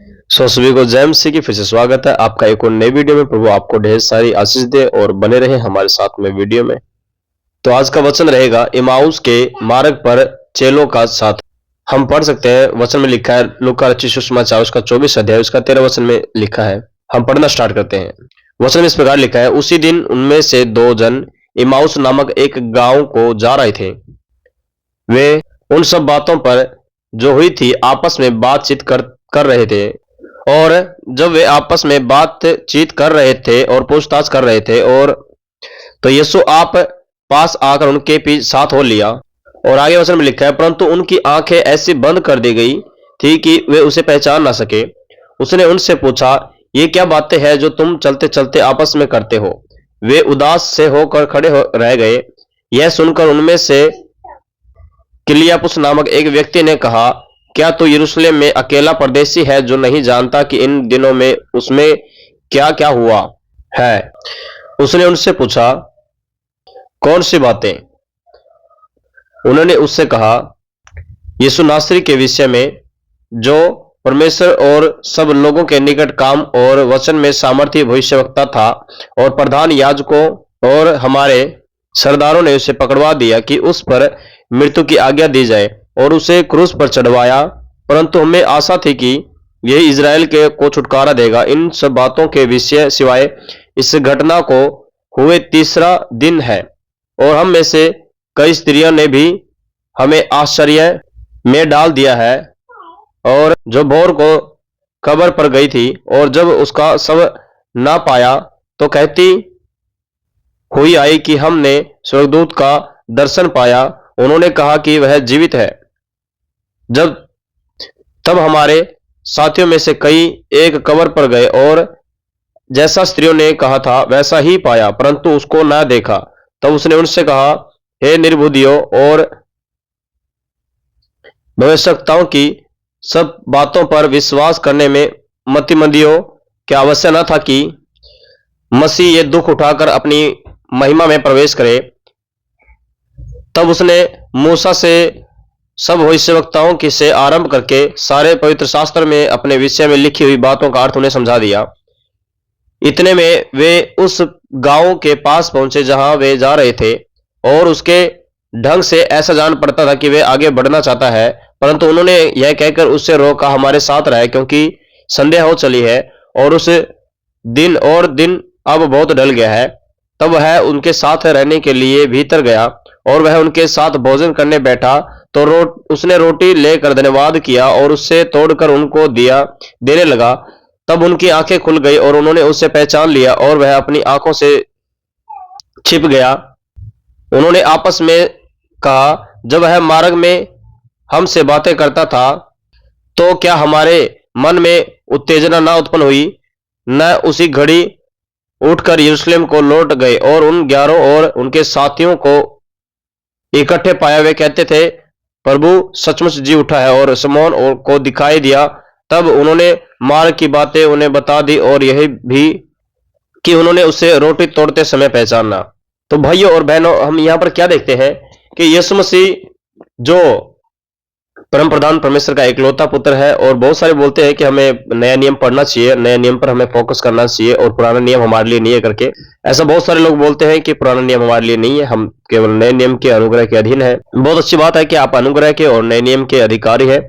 सभी को जय मसीह की फिर से स्वागत है आपका एक और नई वीडियो में। प्रभु आपको ढेर सारी आशीष दे और बने रहे हमारे साथ में वीडियो में। तो आज का वचन रहेगा इमाउस के मार्ग पर चेलों का साथ। हम पढ़ सकते हैं, वचन में लिखा है लूका रचित सुसमाचार उसका 24 अध्याय उसका 13 वचन में लिखा है। हम पढ़ना स्टार्ट करते हैं। वचन में इस प्रकार लिखा है, उसी दिन उनमें से दो जन इमाउस नामक एक गांव को जा रहे थे। वे उन सब बातों पर जो हुई थी आपस में बातचीत कर रहे थे। और जब वे आपस में बातचीत कर रहे थे और पूछताछ कर रहे थे, और तो यीशु आप पास आकर उनके पीछे साथ हो लिया। और आगे वचन में लिखा है, परंतु उनकी आंखें ऐसी बंद कर दी गई थी कि वे उसे पहचान ना सके। उसने उनसे पूछा, ये क्या बातें हैं जो तुम चलते चलते आपस में करते हो? वे उदास से होकर खड़े रह गए। यह सुनकर उनमें से किलियापुस नामक एक व्यक्ति ने कहा, क्या तू यरूशलेम में अकेला परदेशी है जो नहीं जानता कि इन दिनों में उसमें क्या क्या हुआ है? उसने उनसे पूछा, कौन सी बातें? उन्होंने उससे कहा, यीशु नासरी के विषय में, जो परमेश्वर और सब लोगों के निकट काम और वचन में सामर्थ्य भविष्यवक्ता था। और प्रधान याजकों और हमारे सरदारों ने उसे पकड़वा दिया कि उस पर मृत्यु की आज्ञा दी जाए और उसे क्रूस पर चढ़वाया। परंतु हमें आशा थी कि यह इज़राइल को छुटकारा देगा। इन सब बातों के विषय सिवाय इस घटना को हुए तीसरा दिन है, और हम में से कई स्त्रियों ने भी हमें आश्चर्य में डाल दिया है। और जो भोर को कब्र पर गई थी और जब उसका शव ना पाया तो कहती हुई आई कि हमने स्वर्गदूत का दर्शन पाया। उन्होंने कहा कि वह जीवित है। तब हमारे साथियों में से कई एक कब्र पर गए और जैसा स्त्रियों ने कहा था वैसा ही पाया, परंतु उसको ना देखा। तब उसने उनसे कहा, हे निर्बुद्धियों और भविष्यवक्ताओं की सब बातों पर विश्वास करने में मतिमंदियों, क्या आवश्यक न था कि मसीह ये दुख उठाकर अपनी महिमा में प्रवेश करे? तब उसने मूसा से सब भविष्यवक्ताओं की से आरंभ करके सारे पवित्र शास्त्र में अपने विषय में लिखी हुई बातों का अर्थ उन्हें समझा दिया। इतने में वे उस गांव के पास पहुंचे जहां वे जा रहे थे, और उसके ढंग से ऐसा जान पड़ता था कि वे आगे बढ़ना चाहता है, परंतु उन्होंने यह कहकर उससे रोका, हमारे साथ रहे, क्योंकि संध्या हो चली है और उस दिन अब बहुत ढल गया है। तब वह उनके साथ रहने के लिए भीतर गया और वह उनके साथ भोजन करने बैठा। तो उसने रोटी लेकर धन्यवाद किया और उससे तोड़कर उनको देने लगा। तब उनकी आंखें खुल गई और उन्होंने उसे पहचान लिया और वह अपनी आंखों से छिप गया। उन्होंने आपस में कहा, जब वह मार्ग में हमसे बातें करता था तो क्या हमारे मन में उत्तेजना ना उत्पन्न हुई? न उसी घड़ी उठकर यरूशलेम को लौट गए और उन 11 और उनके साथियों को इकट्ठे पाया। वे कहते थे, प्रभु सचमुच जी उठा है और शमौन को दिखाई दिया। तब उन्होंने मार्ग की बातें उन्हें बता दी और यह भी कि उन्होंने उसे रोटी तोड़ते समय पहचाना। तो भाइयों और बहनों, हम यहाँ पर क्या देखते हैं कि यीशु मसीह जो परम प्रधान परमेश्वर का इकलौता पुत्र है, और बहुत सारे बोलते हैं कि हमें नया नियम पढ़ना चाहिए, नया नियम पर हमें फोकस करना चाहिए और पुराना नियम हमारे लिए नहीं है करके। ऐसा बहुत सारे लोग बोलते हैं कि पुराना नियम हमारे लिए नहीं है, हम केवल नए नियम के अनुग्रह के अधीन है। बहुत अच्छी बात है कि आप अनुग्रह के और नए नियम के अधिकारी है,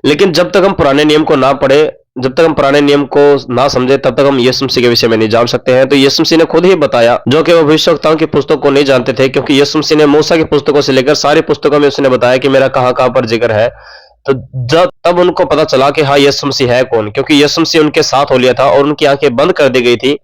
लेकिन जब तक हम पुराने नियम को ना पढ़े, जब तक हम पुराने नियम को ना समझे, तब तक हम यीशु मसीह के विषय में नहीं जान सकते हैं। तो यीशु मसीह ने खुद ही बताया, जो कि वो भविष्यवक्ताओं की पुस्तक को नहीं जानते थे, क्योंकि यीशु मसीह ने मूसा की पुस्तकों से लेकर सारी पुस्तकों में उसने बताया कि मेरा कहां कहां पर जिक्र है। तो तब उनको पता चला कि हाँ, यीशु मसीह है कौन, क्योंकि यीशु मसीह उनके साथ हो लिया था और उनकी आंखें बंद कर दी गई थी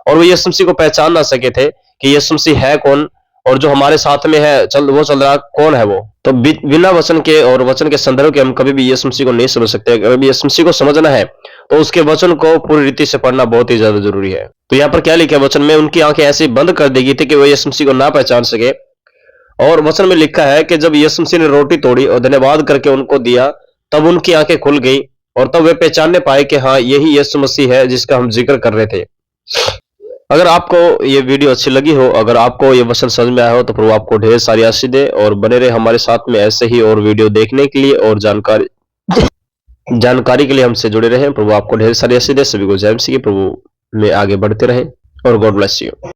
और वो यीशु मसीह को पहचान ना सके थे कि यीशु मसीह है कौन, और जो हमारे साथ में है वो चल रहा कौन है वो। तो बिना वचन के और वचन के संदर्भ के हम कभी भी यीशु मसीह को नहीं समझ सकते। अगर यीशु मसीह को समझना है तो उसके वचन को पूरी रीति से पढ़ना बहुत ही ज्यादा जरूरी है। तो यहाँ पर क्या लिखा है वचन में, उनकी आंखें ऐसी बंद कर दी गई थी कि वो यीशु मसीह को ना पहचान सके। और वचन में लिखा है कि जब यीशु मसीह ने रोटी तोड़ी और धन्यवाद करके उनको दिया, तब उनकी आंखें खुल गई और तब वे पहचानने पाए कि हाँ, यही यीशु मसीह है जिसका हम जिक्र कर रहे थे। अगर आपको ये वीडियो अच्छी लगी हो, अगर आपको ये वचन समझ में आया हो, तो प्रभु आपको ढेर सारी आशीष दे और बने रहे हमारे साथ में ऐसे ही और वीडियो देखने के लिए और जानकारी जानकारी के लिए हमसे जुड़े रहें। प्रभु आपको ढेर सारी आशीष दे। सभी को जय मसीह की। प्रभु में आगे बढ़ते रहें और गॉड ब्लेस यू।